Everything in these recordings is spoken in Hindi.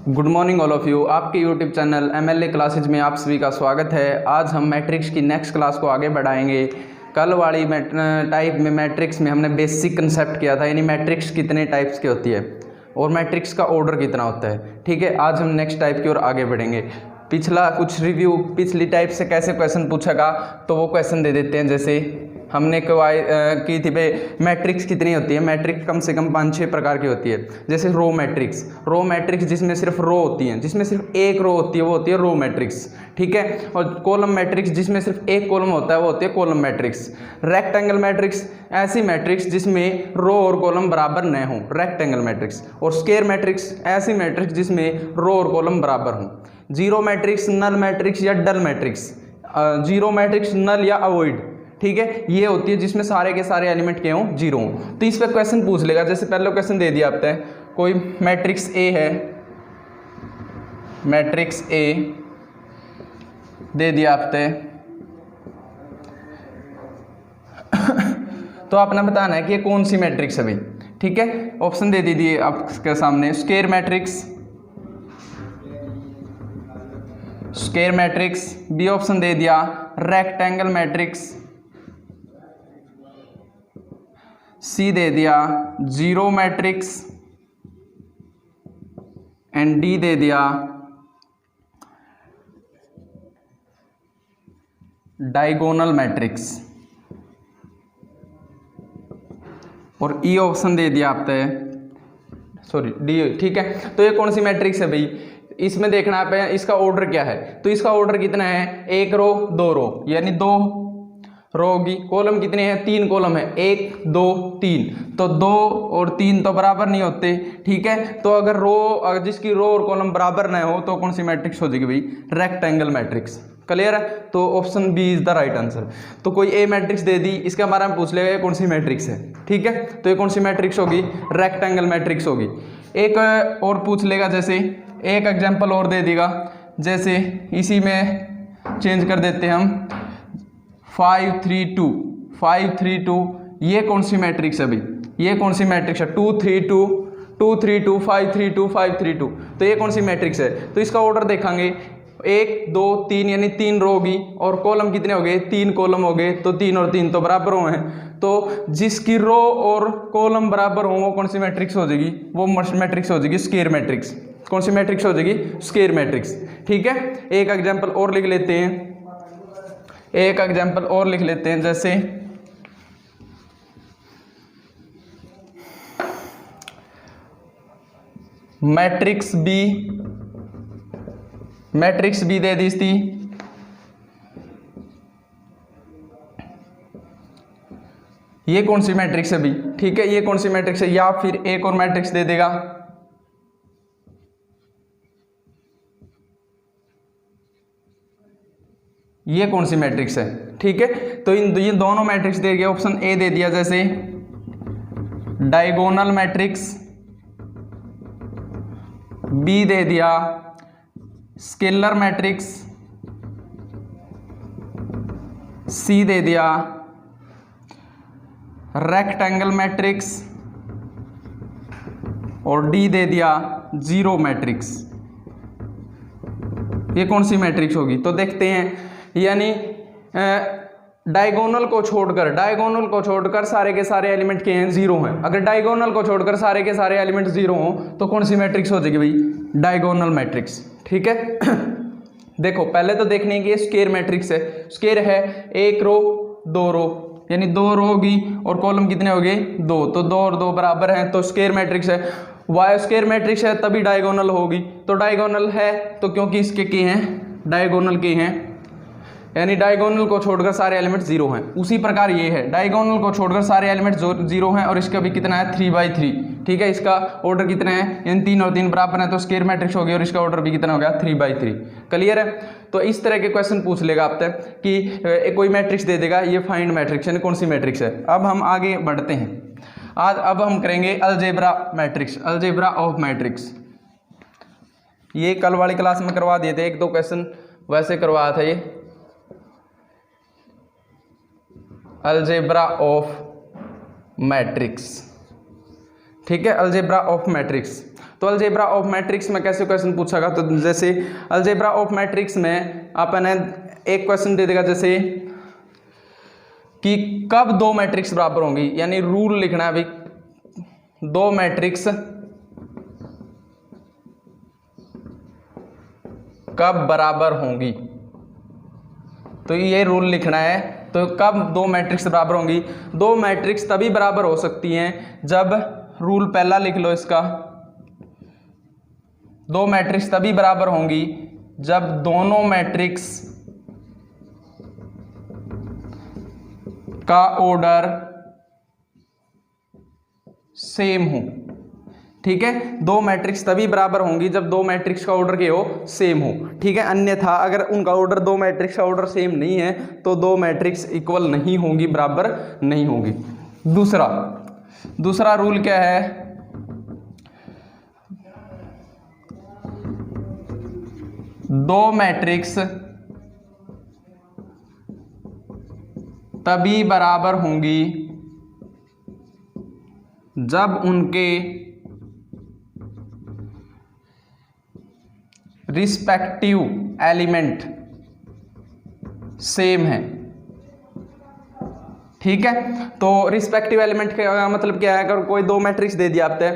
Good morning all of you. आपके यूट्यूब चैनल MLA क्लासेज में आप सभी का स्वागत है। आज हम मैट्रिक्स की नेक्स्ट क्लास को आगे बढ़ाएंगे। कल वाली टाइप में मैट्रिक्स में हमने बेसिक कंसेप्ट किया था, यानी मैट्रिक्स कितने टाइप्स की होती है और मैट्रिक्स का ऑर्डर कितना होता है। ठीक है, आज हम नेक्स्ट टाइप की ओर आगे बढ़ेंगे। पिछला कुछ रिव्यू, पिछली टाइप से कैसे क्वेश्चन पूछेगा तो वो क्वेश्चन दे देते हैं। जैसे हमने की थी भाई मैट्रिक्स कितनी होती है। मैट्रिक्स कम से कम 5-6 प्रकार की होती है। जैसे रो मैट्रिक्स जिसमें सिर्फ रो होती हैं, जिसमें सिर्फ एक रो होती है, वो होती है रो मैट्रिक्स। ठीक है, और कॉलम मैट्रिक्स जिसमें सिर्फ एक कॉलम होता है, वो होती है कॉलम मैट्रिक्स। रेक्टेंगल मैट्रिक्स ऐसी मैट्रिक्स जिसमें रो और कॉलम बराबर न हो, रेक्टेंगल मैट्रिक्स। और स्क्वायर मैट्रिक्स ऐसी मैट्रिक्स जिसमें रो और कॉलम बराबर हों। जीरो मैट्रिक्स, नल मैट्रिक्स या डल मैट्रिक्स। जीरो मैट्रिक्स, नल या अवॉइड। ठीक है, ये होती है जिसमें सारे के सारे एलिमेंट क्या हों, जीरो हों। तो इस पर क्वेश्चन पूछ लेगा। जैसे पहले क्वेश्चन दे दिया आपने, कोई मैट्रिक्स ए है, मैट्रिक्स ए दे दिया आपने तो आपने बताना है कि ये कौन सी मैट्रिक्स है भाई। ठीक है, ऑप्शन दे दीजिए आपके सामने। स्क्वायर मैट्रिक्स, बी ऑप्शन दे दिया रेक्टेंगल मैट्रिक्स, सी दे दिया जीरो मैट्रिक्स एंड डी दे दिया डायगोनल मैट्रिक्स और ई ऑप्शन दे दिया आपने डी। ठीक है, तो ये कौन सी मैट्रिक्स है भाई, इसमें देखना है इसका ऑर्डर क्या है। तो इसका ऑर्डर कितना है, एक रो दो रो, यानी दो रो होगी। कॉलम कितने हैं, 3 कॉलम है, 1 2 3। तो 2 और 3 तो बराबर नहीं होते। ठीक है, तो अगर जिसकी रो और कॉलम बराबर ना हो तो कौन सी मैट्रिक्स हो जाएगी भाई, रेक्टेंगल मैट्रिक्स। क्लियर है, तो option B is the right answer. तो कोई ए मैट्रिक्स दे दी, इसके बारे में पूछ लेगा ये कौन सी मैट्रिक्स है। ठीक है, तो ये कौन सी मैट्रिक्स होगी, रेक्टेंगल मैट्रिक्स होगी। एक और पूछ लेगा, जैसे एक एग्जाम्पल और दे देगा। जैसे इसी में चेंज कर देते हैं हम 5 3 2, ये कौन सी मैट्रिक्स है भाई, ये कौन सी मैट्रिक्स है, 2 3 2 2 3 2 5 3 2 5 3 2। तो ये कौन सी मैट्रिक्स है। तो इसका ऑर्डर देखेंगे, 1 2 3 यानी 3 रो होगी और कॉलम कितने हो गए, 3 कॉलम हो गए। तो 3 और 3 तो बराबर हो हैं, तो जिसकी रो और कॉलम बराबर हो वो कौन सी मैट्रिक्स हो जाएगी, वो मैट्रिक्स हो जाएगी स्क्वायर मैट्रिक्स। कौन सी मैट्रिक्स हो जाएगी, स्क्वायर मैट्रिक्स। ठीक है, एक एग्जाम्पल और लिख लेते हैं, जैसे मैट्रिक्स बी दे दी थी। ये कौन सी मैट्रिक्स है भी। ठीक है, ये कौन सी मैट्रिक्स है, या फिर एक और मैट्रिक्स दे देगा, ये कौन सी मैट्रिक्स है। ठीक है, तो ये दोनों मैट्रिक्स दे दिया। ऑप्शन ए दे दिया जैसे डायगोनल मैट्रिक्स, बी दे दिया स्केलर मैट्रिक्स, सी दे दिया रेक्टेंगल मैट्रिक्स और डी दे दिया जीरो मैट्रिक्स। ये कौन सी मैट्रिक्स होगी, तो देखते हैं। यानी डायगोनल को छोड़कर सारे के सारे एलिमेंट के हैं, जीरो हैं। अगर डायगोनल को छोड़कर सारे के सारे एलिमेंट जीरो हों तो कौन सी मैट्रिक्स हो जाएगी भाई, डायगोनल मैट्रिक्स। ठीक है, देखो पहले तो देखने की स्क्वायर मैट्रिक्स है। स्क्वायर है, एक रो दो रो, यानी 2 रो होगी और कॉलम कितने हो गए, 2। तो 2 और 2 बराबर हैं, तो स्क्वायर मैट्रिक्स है। वाई स्क्वायर मैट्रिक्स है तभी डायगोनल होगी। तो डायगोनल है तो क्योंकि इसके के हैं, डायगोनल के हैं, यानी डायगोनल को छोड़कर सारे एलिमेंट जीरो हैं। उसी प्रकार ये है, डायगोनल को छोड़कर सारे एलिमेंट जीरो हैं और इसका भी कितना है, 3/3। ठीक है, इसका ऑर्डर कितना है, यानी 3 और 3 बराबर है, तो स्क्वायर मैट्रिक्स हो गई और इसका ऑर्डर भी कितना हो गया, 3/3। क्लियर है, तो इस तरह के क्वेश्चन पूछ लेगा आपसे कि कोई मैट्रिक्स दे देगा, ये फाइंड मैट्रिक्स यानी कौन सी मैट्रिक्स है। अब हम आगे बढ़ते हैं। अब हम करेंगे अलजेब्रा ऑफ मैट्रिक्स। ये कल वाली क्लास में करवा दिए थे, 1-2 क्वेश्चन वैसे करवाया था ये। अलजेब्रा ऑफ मैट्रिक्स, ठीक है, अलजेब्रा ऑफ मैट्रिक्स। तो अलजेब्रा ऑफ मैट्रिक्स में कैसे क्वेश्चन पूछेगा, तो जैसे अलजेब्रा ऑफ मैट्रिक्स में अपन एक क्वेश्चन दे देगा जैसे कि कब दो मैट्रिक्स बराबर होंगी, यानी रूल लिखना है भाई, दो मैट्रिक्स कब बराबर होंगी, तो ये रूल लिखना है। तो कब दो मैट्रिक्स बराबर होंगी, दो मैट्रिक्स तभी बराबर हो सकती हैं जब, रूल पहला लिख लो इसका, दो मैट्रिक्स तभी बराबर होंगी जब दोनों मैट्रिक्स का ऑर्डर सेम हो। ठीक है, दो मैट्रिक्स तभी बराबर होंगी जब दो मैट्रिक्स का ऑर्डर क्या हो, सेम हो। ठीक है, अन्यथा अगर उनका ऑर्डर, दो मैट्रिक्स का ऑर्डर सेम नहीं है तो दो मैट्रिक्स इक्वल नहीं होंगी, बराबर नहीं होंगी। दूसरा रूल क्या है, दो मैट्रिक्स तभी बराबर होंगी जब उनके रिस्पेक्टिव एलिमेंट सेम है। ठीक है, तो रिस्पेक्टिव एलिमेंट का मतलब क्या है, अगर कोई दो मैट्रिक्स दे दिया आपने,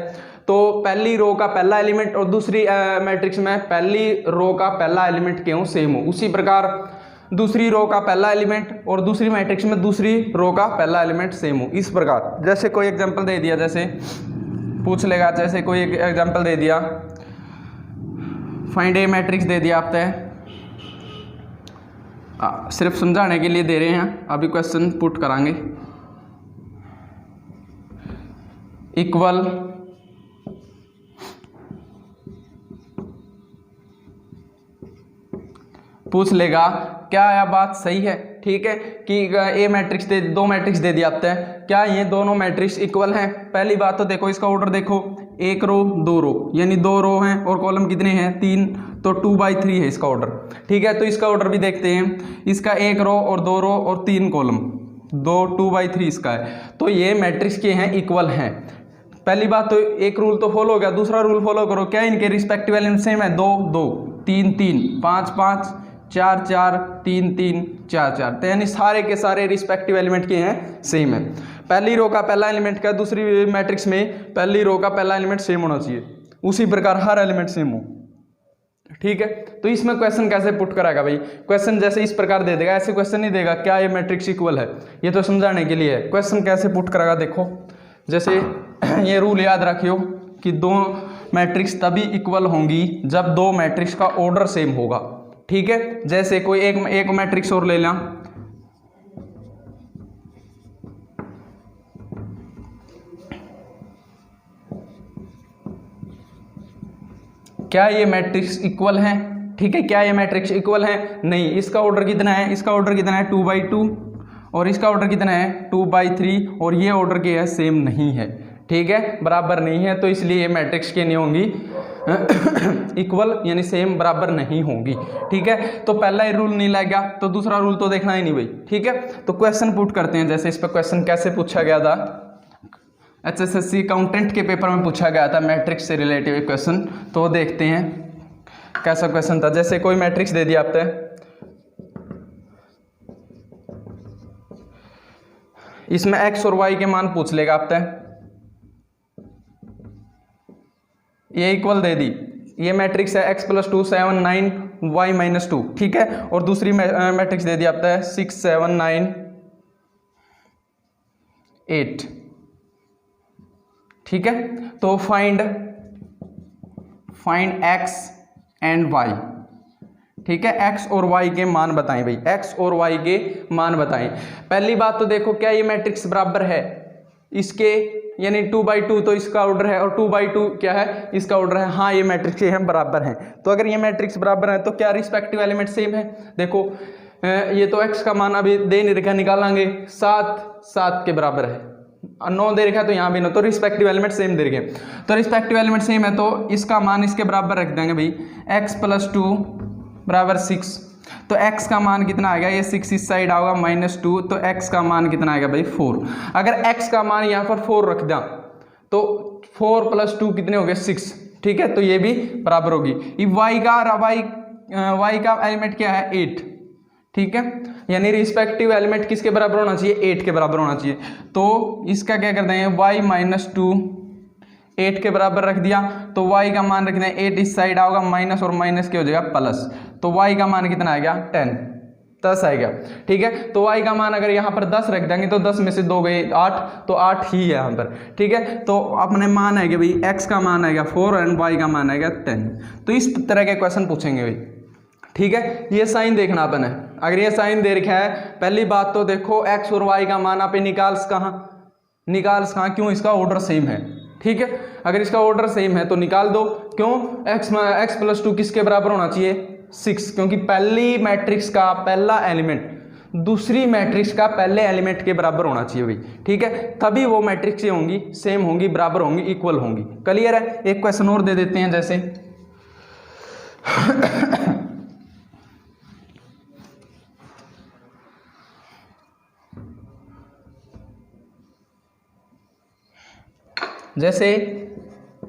तो पहली रो का पहला एलिमेंट और दूसरी मैट्रिक्स में पहली रो का पहला एलिमेंट क्यों सेम हो, उसी प्रकार दूसरी रो का पहला एलिमेंट और दूसरी मैट्रिक्स में दूसरी रो का पहला एलिमेंट सेम हो। इस प्रकार जैसे कोई एग्जांपल दे दिया, जैसे पूछ लेगा, जैसे कोई एक एग्जांपल दे दिया, फाइंड ए मैट्रिक्स दे दिया आपने, सिर्फ समझाने के लिए दे रहे हैं, अभी क्वेश्चन पुट करांगे। इक्वल पूछ लेगा क्या यह बात सही है, ठीक है, कि ए मैट्रिक्स दे, दो मैट्रिक्स दे दिया आपने, क्या ये दोनों मैट्रिक्स इक्वल हैं। पहली बात तो देखो इसका ऑर्डर देखो, एक रो दो रो, यानी दो रो हैं और कॉलम कितने हैं, 3, तो 2/3 है इसका ऑर्डर। ठीक है, तो इसका ऑर्डर भी देखते हैं, इसका एक रो और दो रो और 3 कॉलम, 2/3 इसका है, तो ये मैट्रिक्स के हैं, इक्वल हैं। पहली बात तो एक रूल तो फॉलो हो गया, दूसरा रूल फॉलो करो, क्या इनके रिस्पेक्टिव एलिमेंट सेम है, 2 2 3 3 5 5 4 4 3 3 4 4, तो यानी सारे के सारे रिस्पेक्टिव एलिमेंट के हैं, सेम है। पहली रो का पहला एलिमेंट का दूसरी मैट्रिक्स में पहली रो का पहला एलिमेंट सेम होना चाहिए, उसी प्रकार हर एलिमेंट सेम हो। ठीक है, तो इसमें क्वेश्चन कैसे पुट कराएगा भाई, क्वेश्चन जैसे इस प्रकार दे देगा, ऐसे क्वेश्चन नहीं देगा क्या ये मैट्रिक्स इक्वल है, ये तो समझाने के लिए है। क्वेश्चन कैसे पुट कराएगा देखो, जैसे ये रूल याद रखियो कि दो मैट्रिक्स तभी इक्वल होंगी जब दो मैट्रिक्स का ऑर्डर सेम होगा। ठीक है, जैसे कोई एक मैट्रिक्स और ले लें, क्या ये मैट्रिक्स इक्वल है, ठीक है, क्या ये मैट्रिक्स इक्वल है, नहीं, इसका ऑर्डर कितना है, इसका ऑर्डर कितना है 2/2 और इसका ऑर्डर कितना है 2/3 और ये ऑर्डर के है सेम नहीं है। ठीक है, बराबर नहीं है, तो इसलिए ये मैट्रिक्स के नहीं होंगी इक्वल, यानी सेम, बराबर नहीं होंगी। ठीक है, तो पहला ही रूल नहीं लगेगा तो दूसरा रूल तो देखना ही नहीं भाई। ठीक है, तो क्वेश्चन पुट करते हैं, जैसे इस पर क्वेश्चन कैसे पूछा गया था, HSSC अकाउंटेंट के पेपर में पूछा गया था मैट्रिक्स से रिलेटेड क्वेश्चन, तो देखते हैं कैसा क्वेश्चन था। जैसे कोई मैट्रिक्स दे दिया आपने, इसमें x और y के मान पूछ लेगा आपने, ये इक्वल दे दी, ये मैट्रिक्स है x + 2 7 9 y - 2, ठीक है, और दूसरी मैट्रिक्स दे दी आपने 6 7 9 8। ठीक है, तो फाइंड x एंड y। ठीक है, x और y के मान बताएं भाई, x और y के मान बताएं। पहली बात तो देखो क्या ये मैट्रिक्स बराबर है इसके, यानी 2/2 तो इसका ऑर्डर है और 2/2 क्या है, इसका ऑर्डर है। हाँ, ये मैट्रिक्स हैं बराबर हैं, तो अगर ये मैट्रिक्स बराबर है तो क्या रिस्पेक्टिव एलिमेंट सेम है। देखो ये तो x का मान अभी दे नहीं रखा, निकालेंगे 7 के बराबर है, 9 दे रखा है तो यहाँ भी 9, तो रिस्पेक्टिव एलिमेंट सेम दे रखे, तो रिस्पेक्टिव एलिमेंट सेम है तो इसका मान इसके बराबर रख देंगे भाई, x + 2 = 6, तो x का मान कितना आएगा, ये 6 इस साइड आएगा -2, तो x का मान कितना आएगा भाई 4। अगर x का मान यहाँ पर 4 रख दें तो 4 + 2 कितने हो गए 6। ठीक है, तो ये भी बराबर होगी। y का एलिमेंट क्या है 8, ठीक है, यानी रिस्पेक्टिव एलिमेंट किसके बराबर होना चाहिए 8 के बराबर होना चाहिए। तो इसका क्या करते हैं y माइनस 2 8 के बराबर रख दिया, तो y का मान रखना है 8 इस साइड आओगा माइनस और माइनस क्या हो जाएगा प्लस, तो y का मान कितना आ गया 10 आएगा, ठीक है। तो y का मान अगर यहाँ पर 10 रख देंगे तो 10 में से 2 गए 8, तो 8 ही है यहाँ पर, ठीक है। तो अपने मान आएगा भाई x का मान आएगा 4 एंड y का मान आएगा 10। तो इस तरह के क्वेश्चन पूछेंगे भाई, ठीक है। ये साइन देखना अपन है, अगर ये साइन दे रखा है, पहली बात तो देखो x और y का मान आप निकाल कहाँ, क्यों, इसका ऑर्डर सेम है, ठीक है। अगर इसका ऑर्डर सेम है तो निकाल दो, क्यों, x प्लस 2 किसके बराबर होना चाहिए 6, क्योंकि पहली मैट्रिक्स का पहला एलिमेंट दूसरी मैट्रिक्स का पहले एलिमेंट के बराबर होना चाहिए भाई, ठीक है, तभी वो मैट्रिक्स होंगी सेम होंगी, बराबर होंगी, इक्वल होंगी। क्लियर है। एक क्वेश्चन और दे देते हैं, जैसे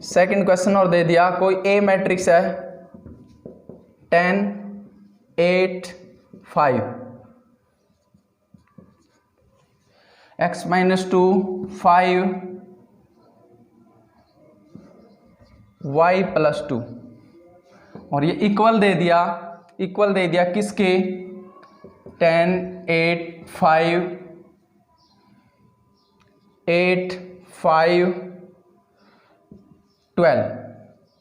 सेकंड क्वेश्चन और दे दिया, कोई ए मैट्रिक्स है 10 8 5, x माइनस 2 5 y प्लस 2, और ये इक्वल दे दिया किसके 10 8 5 8 5 12,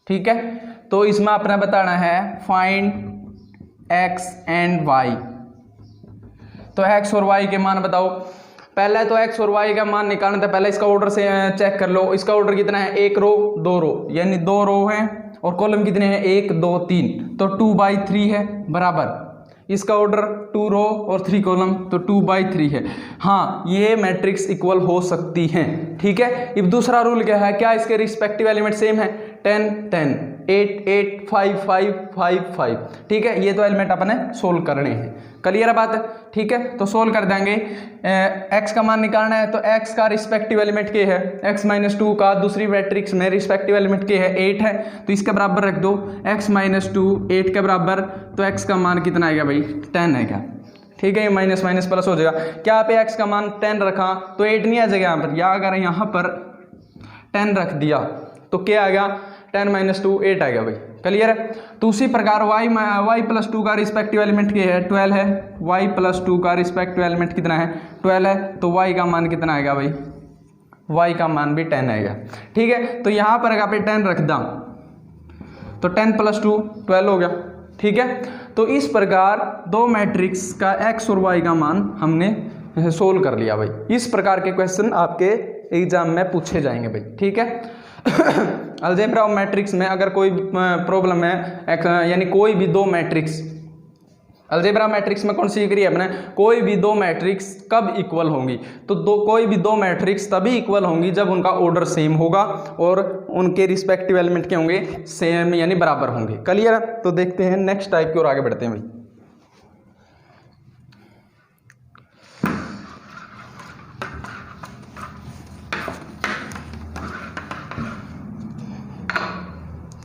ठीक है। तो इसमें अपना बताना है फाइंड x एंड y, तो x और y के मान बताओ। पहले तो x और y का मान निकालना था, पहले इसका ऑर्डर से चेक कर लो। इसका ऑर्डर कितना है, 1 रो 2 रो, यानी 2 रो है, और कॉलम कितने हैं 1 2 3, तो 2/3 है बराबर। इसका ऑर्डर 2 रो और 3 कॉलम, तो 2/3 है। हाँ, ये मैट्रिक्स इक्वल हो सकती हैं, ठीक है। अब दूसरा रूल क्या है, क्या इसके रिस्पेक्टिव एलिमेंट सेम है 10 10 8 8 5 5 5 5, ठीक है। ये तो एलिमेंट अपने सोल्व करने हैं, क्लियर है बात, ठीक है। तो सोल्व कर देंगे, x का मान निकालना है, तो x का रिस्पेक्टिव एलिमेंट के है, x माइनस 2 का दूसरी मैट्रिक्स में रिस्पेक्टिव एलिमेंट के है 8 है, तो इसके बराबर रख दो x माइनस 2 8 के बराबर, तो x का मान कितना आएगा भाई 10 आएगा, ठीक है। ये माइनस माइनस प्लस हो जाएगा, क्या पे x का मान 10 रखा तो 8 नहीं आ जाएगा यहाँ पर, या अगर यहाँ पर 10 रख दिया तो क्या आ गया 10 माइनस 2 8 आ गया भाई, क्लियर है। तो उसी प्रकार y प्लस 2 का रिस्पेक्टिव एलिमेंट क्या है 12 है, y प्लस 2 का रिस्पेक्टिव एलिमेंट कितना है 12 है, तो y का मान कितना आएगा भाई, y का मान भी 10 आएगा, ठीक है। तो यहाँ पर अगर पे 10 रख दा तो 10 प्लस 2 12 हो गया, ठीक है। तो इस प्रकार दो मैट्रिक्स का x और y का मान हमने सोल्व कर लिया भाई। इस प्रकार के क्वेश्चन आपके एग्जाम में पूछे जाएंगे भाई, ठीक है। अलजेब्रा ऑफ मैट्रिक्स में अगर कोई प्रॉब्लम है, यानी कोई भी दो मैट्रिक्स, अलजेब्रा मैट्रिक्स में कौन सी करिए अपने, कोई भी दो मैट्रिक्स कब इक्वल होंगी, तो कोई भी दो मैट्रिक्स तभी इक्वल होंगी जब उनका ऑर्डर सेम होगा और उनके रिस्पेक्टिव एलिमेंट क्या होंगे सेम, यानी बराबर होंगे, क्लियर है। तो देखते हैं नेक्स्ट टाइप की ओर आगे बढ़ते हैं भाई।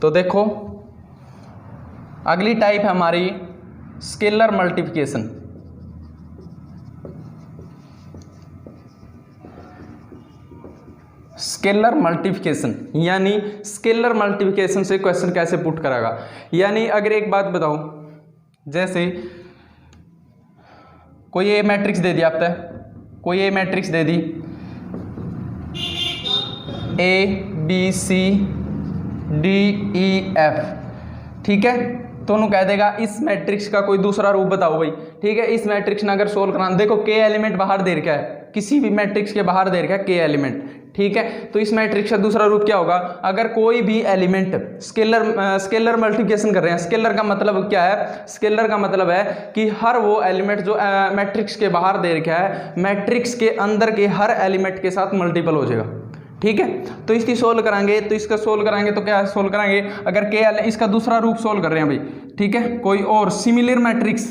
तो देखो अगली टाइप है हमारी स्केलर मल्टीप्लिकेशन। स्केलर मल्टीप्लिकेशन यानी स्केलर मल्टीप्लिकेशन से क्वेश्चन कैसे पुट करेगा, यानी अगर एक बात बताओ, जैसे कोई ए मैट्रिक्स दे दिया आपने, कोई ए मैट्रिक्स दे दी ABCDEF, ठीक है। तो उन्होंने कह देगा इस मैट्रिक्स का कोई दूसरा रूप बताओ भाई, ठीक है। इस मैट्रिक्स ने अगर सोल्व कराना, देखो के एलिमेंट बाहर दे रखा है, किसी भी मैट्रिक्स के बाहर दे रखा है के एलिमेंट, ठीक है। तो इस मैट्रिक्स का दूसरा रूप क्या होगा, अगर कोई भी एलिमेंट स्केलर मल्टीप्लिकेशन कर रहे हैं। स्केलर का मतलब क्या है, स्केलर का मतलब है कि हर वो एलिमेंट जो मैट्रिक्स के बाहर दे रखा है, मैट्रिक्स के अंदर के हर एलिमेंट के साथ मल्टीपल हो जाएगा, ठीक है। तो इसकी सोल्व कराएंगे, तो इसका सोल्व कराएंगे तो क्या सोल्व कराएंगे, अगर के इसका दूसरा रूप सोल्व कर रहे हैं भाई, ठीक है। कोई और सिमिलर मैट्रिक्स,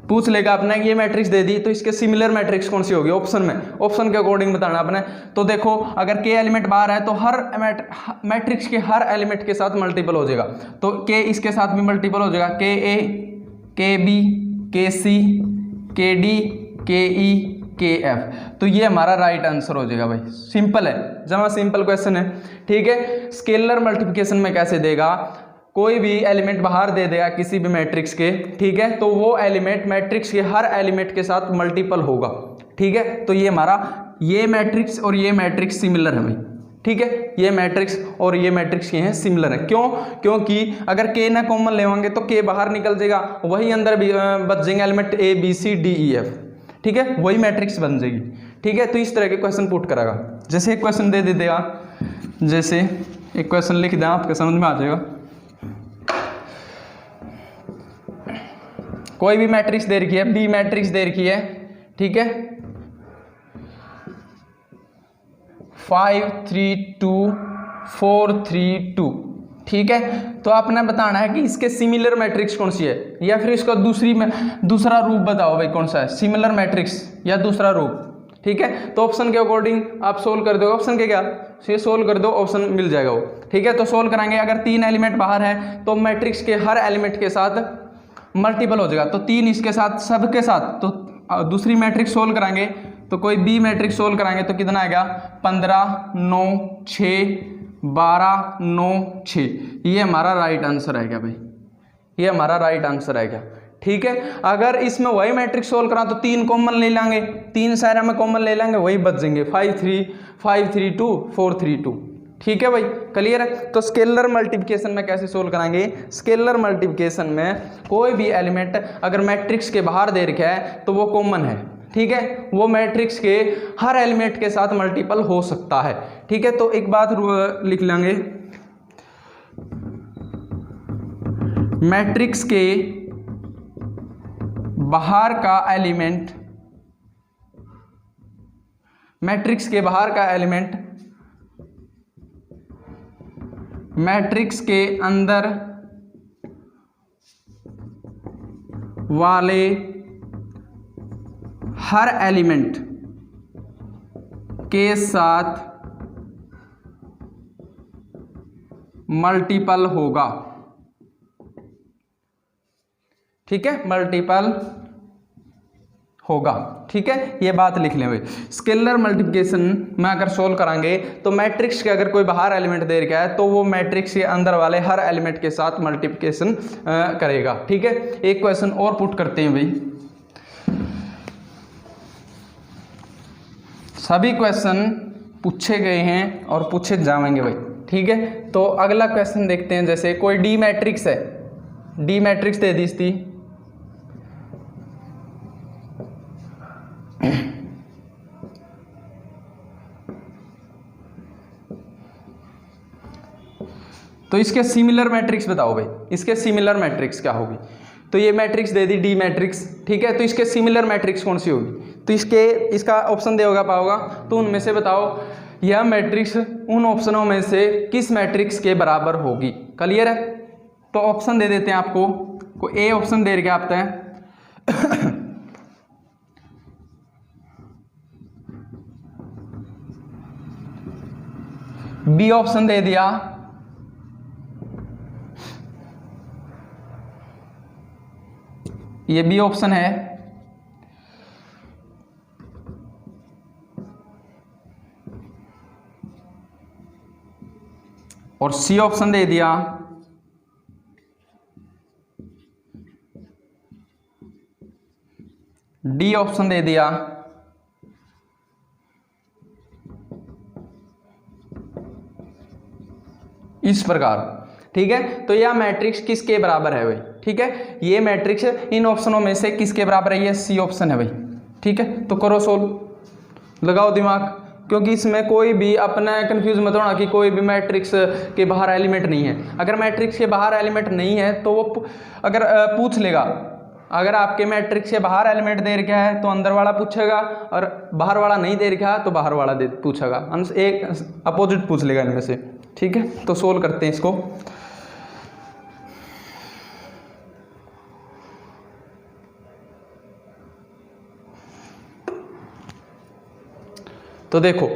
पूछ लेगा अपने ये मैट्रिक्स दे दी तो इसके सिमिलर मैट्रिक्स कौन सी होगी ऑप्शन में, ऑप्शन के अकॉर्डिंग बताना अपने। तो देखो अगर के एलिमेंट बाहर है तो हर मैट्रिक्स के हर एलिमेंट के साथ मल्टीपल हो जाएगा, तो के इसके साथ भी मल्टीपल हो जाएगा, के ए, के बी, के सी, के डी, के ई, के एफ। तो ये हमारा राइट आंसर हो जाएगा भाई, सिंपल है, जमा सिंपल क्वेश्चन है। ठीक है, स्केलर मल्टीप्लिकेशन में कैसे देगा, कोई भी एलिमेंट बाहर दे देगा किसी भी मैट्रिक्स के, ठीक है, तो वो एलिमेंट मैट्रिक्स के हर एलिमेंट के साथ मल्टीपल होगा। ठीक है, तो ये हमारा ये मैट्रिक्स और ये मैट्रिक्स सिमिलर है भाई। ठीक है, ये मैट्रिक्स और ये मैट्रिक्स ये हैं सिमिलर है, क्यों, क्योंकि अगर के ना कॉमन लेवांगे तो के बाहर निकल जाएगा, वही अंदर भी बच जाएंगे element A B C D E F. ठीक है, वही मैट्रिक्स बन जाएगी। ठीक है, तो इस तरह के क्वेश्चन पुट करेगा। जैसे एक क्वेश्चन दे देगा, जैसे एक क्वेश्चन लिख दें, आपके समझ में आ जाएगा। कोई भी मैट्रिक्स दे रखी है, बी मैट्रिक्स दे रखी है, ठीक है, 5 3 2 4 3 2। ठीक है, तो आपने बताना है कि इसके सिमिलर मैट्रिक्स कौन सी है, या फिर इसका दूसरा रूप बताओ भाई कौन सा है, सिमिलर मैट्रिक्स या दूसरा रूप। ठीक है, तो ऑप्शन के अकॉर्डिंग आप सोल्व कर दो, ऑप्शन के क्या ये सोल्व कर दो, ऑप्शन मिल जाएगा वो। ठीक है, तो सोल्व कराएंगे, अगर 3 एलिमेंट बाहर है तो मैट्रिक्स के हर एलिमेंट के साथ मल्टीपल हो जाएगा, तो 3 इसके साथ सबके साथ, तो दूसरी मैट्रिक्स सोल्व कराएंगे तो कोई बी मैट्रिक्स सोल्व कराएंगे तो कितना आएगा 15 9 6 12 9 6। ये हमारा राइट आंसर आएगा भाई, ये हमारा राइट आंसर आएगा। ठीक है, अगर इसमें वही मैट्रिक्स सोल्व करा तो 3 कॉमन ले लेंगे, 3 सारे में कॉमन ले लेंगे, वही बच जाएंगे 5 3 5 3 2 4 3 2। ठीक है भाई, क्लियर है। तो स्केलर मल्टीप्लिकेशन में कैसे सोल्व कराएंगे, स्केलर मल्टीप्लिकेशन में कोई भी एलिमेंट अगर मैट्रिक्स के बाहर दे रखा है तो वो कॉमन है। ठीक है, वो मैट्रिक्स के हर एलिमेंट के साथ मल्टीपल हो सकता है। ठीक है, तो एक बात लिख लेंगे, मैट्रिक्स के बाहर का एलिमेंट, मैट्रिक्स के बाहर का एलिमेंट मैट्रिक्स के अंदर वाले हर एलिमेंट के साथ मल्टीपल होगा। ठीक है, मल्टीपल होगा। ठीक है, ये बात लिख लें भाई। स्केलर मल्टीप्लिकेशन में अगर सोल्व कराएंगे तो मैट्रिक्स के अगर कोई बाहर एलिमेंट दे रखा है तो वो मैट्रिक्स के अंदर वाले हर एलिमेंट के साथ मल्टीप्लिकेशन करेगा। ठीक है, एक क्वेश्चन और पुट करते हैं भाई, सभी क्वेश्चन पूछे गए हैं और पूछे जाएंगे भाई। ठीक है, तो अगला क्वेश्चन देखते हैं। जैसे कोई डी मैट्रिक्स है, डी मैट्रिक्स दे दी थी, तो इसके सिमिलर मैट्रिक्स बताओ भाई, इसके सिमिलर मैट्रिक्स क्या होगी। तो ये मैट्रिक्स दे दी डी मैट्रिक्स, ठीक है, तो इसके सिमिलर मैट्रिक्स कौन सी होगी, तो इसका ऑप्शन देगा पाओगा, तो उनमें से बताओ यह मैट्रिक्स उन ऑप्शनों में से किस मैट्रिक्स के बराबर होगी। क्लियर है, तो ऑप्शन दे देते हैं आपको, को ए ऑप्शन दे रखे आपते हैं बी ऑप्शन दे दिया, ये बी ऑप्शन है, और सी ऑप्शन दे दिया, डी ऑप्शन दे दिया, इस प्रकार। ठीक है, तो यह मैट्रिक्स किसके बराबर है भाई। ठीक है, ये मैट्रिक्स इन ऑप्शनों में से किसके बराबर है, ये सी ऑप्शन है भाई। ठीक है, तो करो सोल्व, लगाओ दिमाग, क्योंकि इसमें कोई भी अपना कंफ्यूज मत होना कि कोई भी मैट्रिक्स के बाहर एलिमेंट नहीं है। अगर मैट्रिक्स के बाहर एलिमेंट नहीं है तो वो अगर पूछ लेगा, अगर आपके मैट्रिक्स के बाहर एलिमेंट दे रखा है तो अंदर वाला पूछेगा, और बाहर वाला नहीं दे रखा तो बाहर वाला पूछेगा, एक अपोजिट पूछ लेगा इनमें से। ठीक है, तो सोल्व करते हैं इसको। तो देखो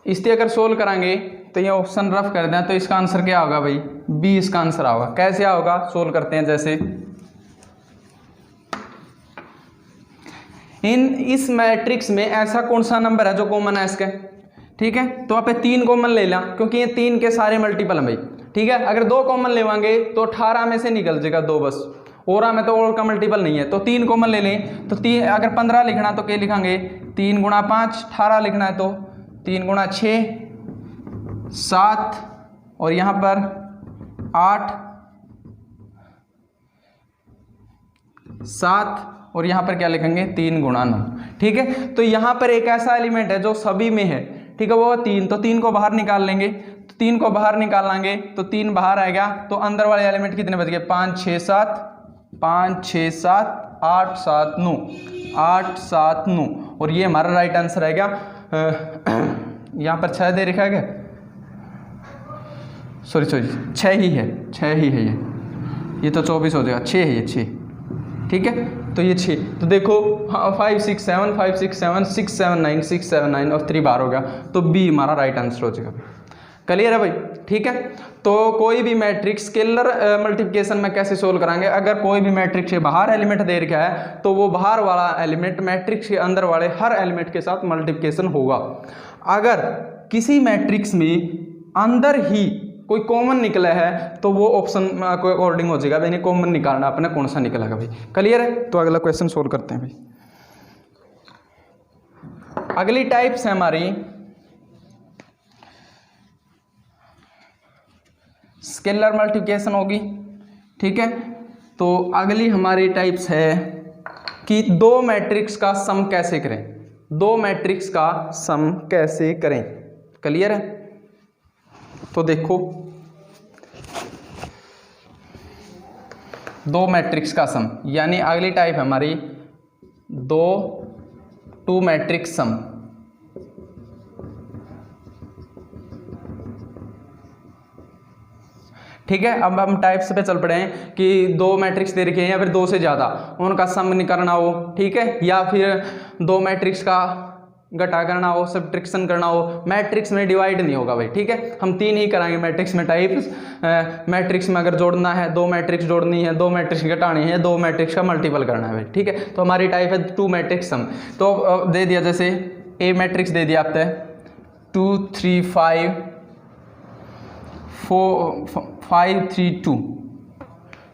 इससे अगर सोल्व करेंगे तो ये ऑप्शन रफ कर दें तो इसका आंसर क्या होगा भाई, बी इसका आंसर होगा। कैसे होगा सोल्व करते हैं, जैसे इस मैट्रिक्स में ऐसा कौन सा नंबर है जो कॉमन है इसके, ठीक है। तो आप 3 कॉमन ले लें क्योंकि ये 3 के सारे मल्टीपल हैं भाई, ठीक है। अगर 2 कॉमन लेवांगे तो 18 में से निकल जाएगा 2 बस, और में तो और का मल्टीपल नहीं है। तो 3 कॉमन ले लें तो 3, अगर 15 लिखना तो क्या लिखेंगे 3 गुणा 5, 18 लिखना है तो 3 गुणा 6 7 और यहाँ पर 8 7 और यहाँ पर क्या लिखेंगे 3 गुणा 9, ठीक है। तो यहाँ पर एक ऐसा एलिमेंट है जो सभी में है, ठीक है, वो 3। तो 3 को बाहर निकाल लेंगे, तो 3 को बाहर निकालेंगे तो 3 बाहर आएगा, तो अंदर वाले एलिमेंट कितने बच गए 5 6 7 5 6 7 8 7 9 8 7 9 और ये हमारा राइट आंसर आएगा। यहाँ पर 6 दे रखा है क्या, सॉरी 6 ही है, 6 ही है, ये तो 24 हो जाएगा, 6 है ये 6, ठीक है। तो ये 6, तो देखो 5 6 7 5 6 7 6 7 9 6 7 9 और 3 बार हो गया, तो बी हमारा राइट आंसर हो जाएगा। क्लियर है भाई, ठीक है। तो कोई भी मैट्रिक्स स्केलर मल्टीप्लिकेशन में कैसे सोल्व कराएंगे, अगर कोई भी मैट्रिक्स के बाहर एलिमेंट दे रखा है तो वो बाहर वाला एलिमेंट मैट्रिक्स के अंदर वाले हर एलिमेंट के साथ मल्टीप्लिकेशन होगा। अगर किसी मैट्रिक्स में अंदर ही कोई कॉमन निकला है तो वो ऑप्शन को अकॉर्डिंग हो जाएगा भाई, कॉमन निकालना अपने कौन सा निकलेगा भाई। क्लियर है, तो अगला क्वेश्चन सोल्व करते हैं भाई। अगली टाइप्स है हमारी स्केलर मल्टीप्लिकेशन होगी, ठीक है। तो अगली हमारी टाइप्स है कि 2 मैट्रिक्स का सम कैसे करें, 2 मैट्रिक्स का सम कैसे करें। क्लियर है, तो देखो 2 मैट्रिक्स का सम, यानी अगली टाइप है हमारी 2 मैट्रिक्स सम। ठीक है, अब हम टाइप्स पे चल पड़े हैं कि 2 मैट्रिक्स दे रखे हैं या फिर 2 से ज़्यादा उनका सम निकालना हो, ठीक है, या फिर 2 मैट्रिक्स का घटा करना हो, सब्ट्रैक्शन करना हो। मैट्रिक्स में डिवाइड नहीं होगा भाई, ठीक है। हम 3 ही कराएंगे मैट्रिक्स में टाइप्स। मैट्रिक्स में अगर जोड़ना है 2 मैट्रिक्स जोड़नी है, 2 मैट्रिक्स घटानी है, 2 मैट्रिक्स का मल्टीपल करना है भाई, ठीक है। तो हमारी टाइप है 2 मैट्रिक्स सम। तो दे दिया, जैसे ए मैट्रिक्स दे दिया आपने 2 3 5 4 5 3 2,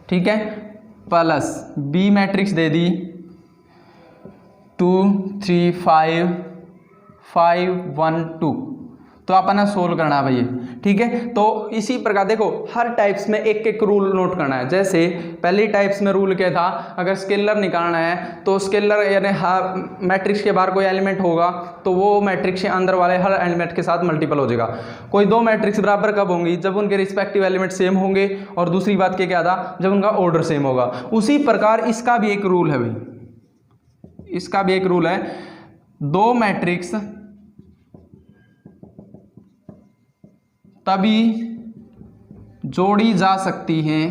ठीक है, प्लस बी मैट्रिक्स दे दी 2 3 5 5 1 2। तो अपना सोल्व करना है भैया, ठीक है। तो इसी प्रकार देखो हर टाइप्स में एक एक रूल नोट करना है। जैसे पहली टाइप्स में रूल क्या था, अगर स्केलर निकालना है तो स्केलर यानी मैट्रिक्स के बाहर कोई एलिमेंट होगा तो वो मैट्रिक्स के अंदर वाले हर एलिमेंट के साथ मल्टीपल हो जाएगा। कोई 2 मैट्रिक्स बराबर कब होंगी, जब उनके रिस्पेक्टिव एलिमेंट सेम होंगे, और दूसरी बात क्या था, जब उनका ऑर्डर सेम होगा। उसी प्रकार इसका भी एक रूल है भाई, इसका भी एक रूल है, 2 मैट्रिक्स तभी जोड़ी जा सकती हैं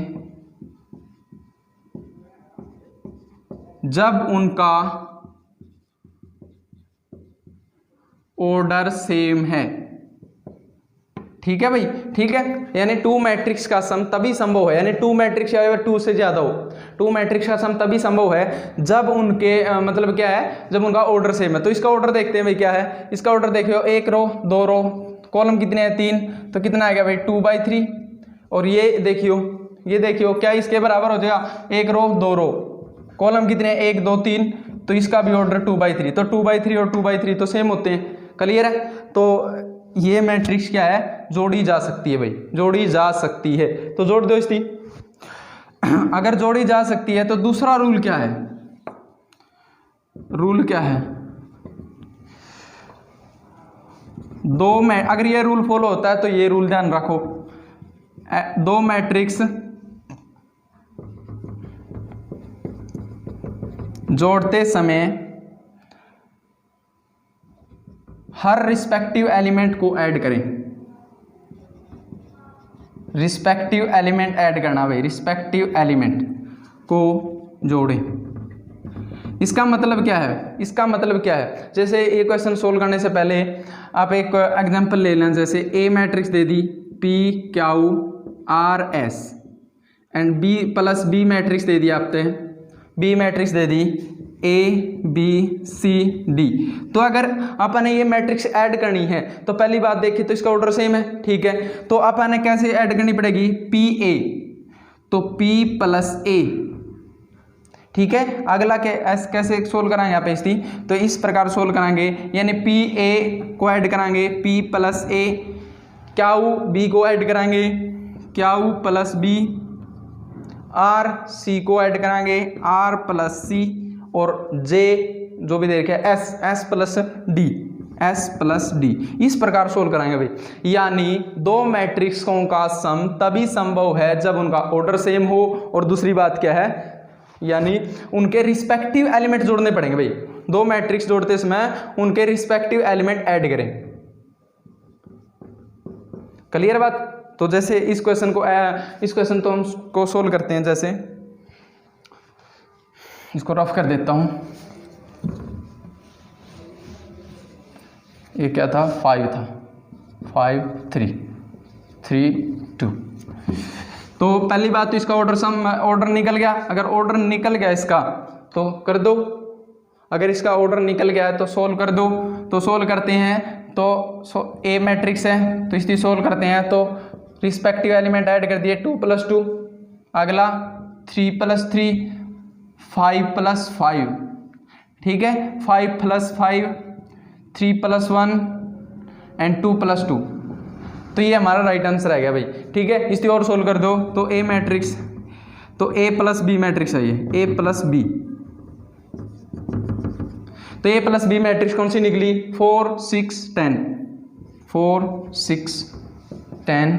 जब उनका ऑर्डर सेम है, ठीक है भाई, ठीक है। यानी 2 मैट्रिक्स का सम तभी संभव है, यानी 2 मैट्रिक्स या 2 से ज्यादा हो, 2 मैट्रिक्स का सम तभी संभव है जब उनके मतलब क्या है, जब उनका ऑर्डर सेम है। तो इसका ऑर्डर देखते हैं भाई, क्या है इसका ऑर्डर, देखियो 1 रो 2 रो, कॉलम कितने हैं 3, तो कितना आएगा भाई 2/3। और ये देखियो क्या इसके बराबर हो जाएगा, 1 रो 2 रो, कॉलम कितने हैं 1 2 3, तो इसका भी ऑर्डर 2/3। तो 2/3 और 2/3 तो सेम होते हैं। क्लियर है, तो ये मैट्रिक्स क्या है, जोड़ी जा सकती है भाई, जोड़ी जा सकती है। तो जोड़ दो इसकी, अगर जोड़ी जा सकती है तो दूसरा रूल क्या है, रूल क्या है, अगर ये रूल फॉलो होता है तो ये रूल ध्यान रखो, 2 मैट्रिक्स जोड़ते समय हर रिस्पेक्टिव एलिमेंट को ऐड करें, रिस्पेक्टिव एलिमेंट ऐड करना भाई, रिस्पेक्टिव एलिमेंट को जोड़ें। इसका मतलब क्या है, इसका मतलब क्या है, जैसे ये क्वेश्चन सोल्व करने से पहले आप एक एग्जांपल ले लें। जैसे ए मैट्रिक्स दे दी P Q R S and B plus B matrix दे दी आपने, बी मैट्रिक्स दे दी ए बी सी डी। तो अगर अपन ने ये मैट्रिक्स ऐड करनी है तो पहली बात देखिए तो इसका ऑर्डर सेम है, ठीक है। तो अपन ने कैसे ऐड करनी पड़ेगी, पी ए तो पी प्लस ए, ठीक है। अगला कैसे सोल्व कराएंगे यहाँ पे इसकी, तो इस प्रकार सोल्व कराएंगे, यानी पी ए को ऐड कराएंगे P plus A, Q B को ऐड कराएंगे Q plus B, R C को ऐड कराएंगे आर प्लस सी, और जे जो भी दे रखा है S, S plus D, S plus D. इस प्रकार सोल्व कराएंगे भाई। यानी दो मैट्रिक्सों का सम तभी संभव है जब उनका ऑर्डर सेम हो, और दूसरी बात क्या है, यानी उनके रिस्पेक्टिव एलिमेंट जोड़ने पड़ेंगे भाई। दो मैट्रिक्स जोड़ते समय उनके रिस्पेक्टिव एलिमेंट ऐड करें। क्लियर बात। तो जैसे इस क्वेश्चन तो हम को सोल्व करते हैं। जैसे इसको रफ कर देता हूं, ये क्या था, 5 था, 5 3 3 2। तो पहली बात तो इसका ऑर्डर निकल गया। अगर ऑर्डर निकल गया इसका तो कर दो, अगर इसका ऑर्डर निकल गया है तो सोल्व कर दो। तो सोल्व करते हैं तो ए मैट्रिक्स है तो इसकी सोल्व करते हैं, तो रिस्पेक्टिव एलिमेंट ऐड कर दिए 2 + 2, अगला 3 + 3 5 + 5, ठीक है, 5 + 5 3 + 1 एंड 2 + 2। तो ये हमारा राइट आंसर आ गया भाई, ठीक है। इसकी और सोल्व कर दो तो ए मैट्रिक्स, तो ए प्लस बी मैट्रिक्स है ये, ए प्लस बी। तो ए प्लस बी मैट्रिक्स कौन सी निकली, 4 6 10, 4 6 10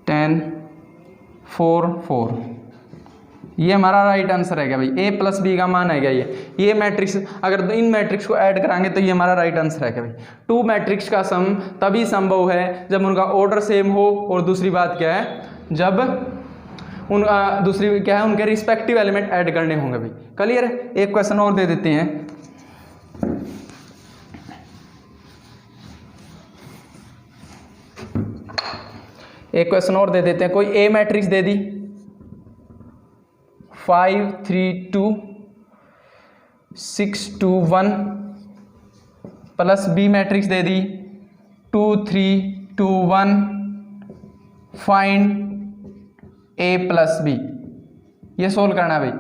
10 4 4। ये हमारा राइट आंसर है क्या भाई, ए प्लस बी का मान है क्या ये मैट्रिक्स। अगर इन मैट्रिक्स को ऐड कराएंगे तो ये हमारा राइट आंसर है क्या भाई। टू मैट्रिक्स का सम तभी संभव है जब उनका ऑर्डर सेम हो, और दूसरी बात क्या है, जब दूसरी क्या है, उनके रिस्पेक्टिव एलिमेंट ऐड करने होंगे भाई। क्लियर है। एक क्वेश्चन और दे देते हैं। एक क्वेश्चन और दे देते हैं। कोई ए मैट्रिक्स दे दी 5 3 2 6 2 1 प्लस बी मैट्रिक्स दे दी 2 3 2 1 फाइंड ए प्लस बी। ये सोल्व करना है भाई,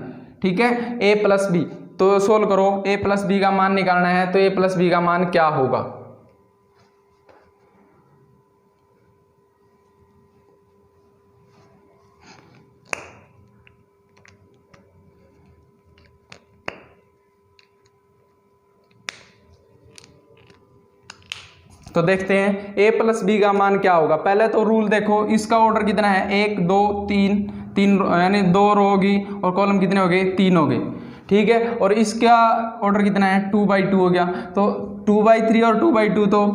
ठीक है, ए प्लस बी। तो सोल्व करो, ए प्लस बी का मान निकालना है, तो ए प्लस बी का मान क्या होगा। तो देखते हैं a प्लस बी का मान क्या होगा। पहले तो रूल देखो, इसका ऑर्डर कितना है, 1 2 3 यानी 2 रो होगी, और कॉलम कितने हो गए, 3 हो गए, ठीक है। और इसका ऑर्डर कितना है, 2/2 हो गया। तो 2/3 और 2/2 तो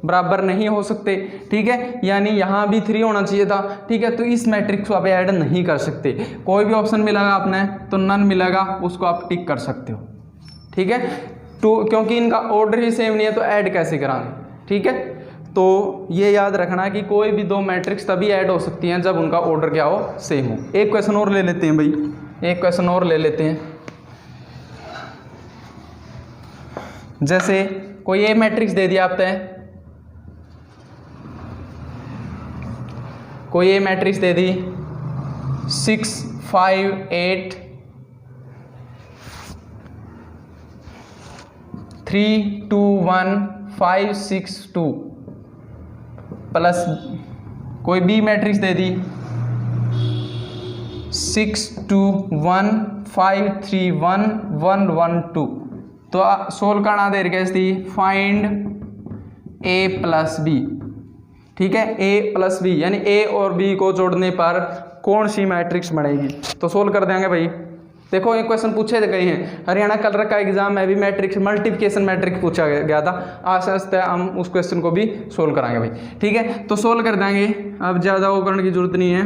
बराबर नहीं हो सकते, ठीक है, यानी यहाँ भी 3 होना चाहिए था, ठीक है। तो इस मैट्रिक्स को आप ऐड नहीं कर सकते। कोई भी ऑप्शन मिलेगा आपने तो नन मिलेगा, उसको आप टिक कर सकते हो, ठीक है। क्योंकि इनका ऑर्डर ही सेम नहीं है तो ऐड कैसे कराएंगे, ठीक है। तो ये याद रखना कि कोई भी दो मैट्रिक्स तभी ऐड हो सकती हैं जब उनका ऑर्डर क्या हो, सेम हो। एक क्वेश्चन और ले लेते हैं भाई, एक क्वेश्चन और ले लेते हैं। जैसे कोई ए मैट्रिक्स दे दिया आपने, कोई ए मैट्रिक्स दे दी 6 5 8 3 2 1 5 6 2 प्लस कोई बी मैट्रिक्स दे दी 6 2 1 5 3 1 1 1 2। तो सोल्व करना दे रखा है, फाइंड ए प्लस बी, ठीक है, ए प्लस बी यानी ए और बी को जोड़ने पर कौन सी मैट्रिक्स बनेगी। तो सोल्व कर देंगे भाई। देखो एक क्वेश्चन पूछे गए हैं, हरियाणा कलर का एग्जाम में भी मैट्रिक्स मल्टीप्लिकेशन मैट्रिक्स पूछा गया था। आस्ते हम उस क्वेश्चन को भी सोल्व कराएंगे भाई, ठीक है। तो सोल्व कर देंगे, अब ज़्यादा वो करने की जरूरत नहीं है।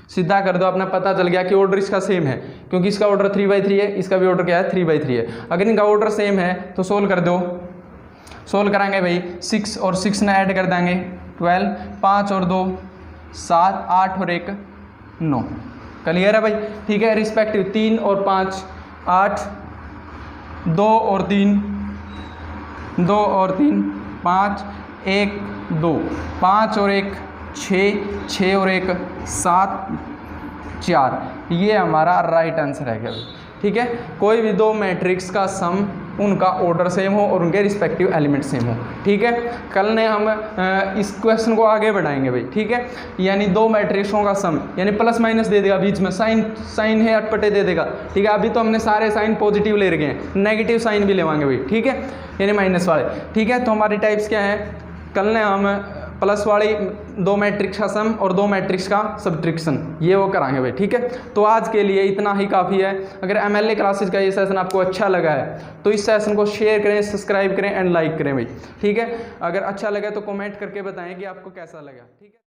सीधा कर दो, अपना पता चल गया कि ऑर्डर इसका सेम है, क्योंकि इसका ऑर्डर 3/3 है, इसका भी ऑर्डर क्या है 3/3 है। अगर इनका ऑर्डर सेम है तो सोल्व कर दो। सोल्व कराएंगे भाई 6 और 6 ना ऐड कर देंगे 12, 5 और 2 7, 8 और 1 9। क्लियर है भाई, ठीक है। रिस्पेक्टिव 3 और 5 8, 2 और 3 5, 1 2, 5 और 1 6, 6 और 1 7 4, ये हमारा राइट आंसर है क्या भाई, ठीक है। कोई भी दो मैट्रिक्स का सम उनका ऑर्डर सेम हो और उनके रिस्पेक्टिव एलिमेंट सेम हो, ठीक है। कल ने हम इस क्वेश्चन को आगे बढ़ाएंगे भाई, ठीक है। यानी दो मैट्रिक्सों का सम, यानी प्लस माइनस दे देगा, बीच में साइन है अटपटे दे देगा, ठीक है। अभी तो हमने सारे साइन पॉजिटिव ले रखे हैं, नेगेटिव साइन भी लेवाएंगे भाई, ठीक है, यानी माइनस वाले, ठीक है। तो हमारी टाइप्स क्या है, कल ने हम प्लस वाली दो मैट्रिक्स का सम और दो मैट्रिक्स का सब्ट्रैक्शन ये वो कराएंगे भाई, ठीक है। तो आज के लिए इतना ही काफ़ी है। अगर MLA क्लासेस का ये सेशन आपको अच्छा लगा है तो इस सेशन को शेयर करें, सब्सक्राइब करें एंड लाइक करें भाई, ठीक है। अगर अच्छा लगा तो कमेंट करके बताएं कि आपको कैसा लगा, ठीक है।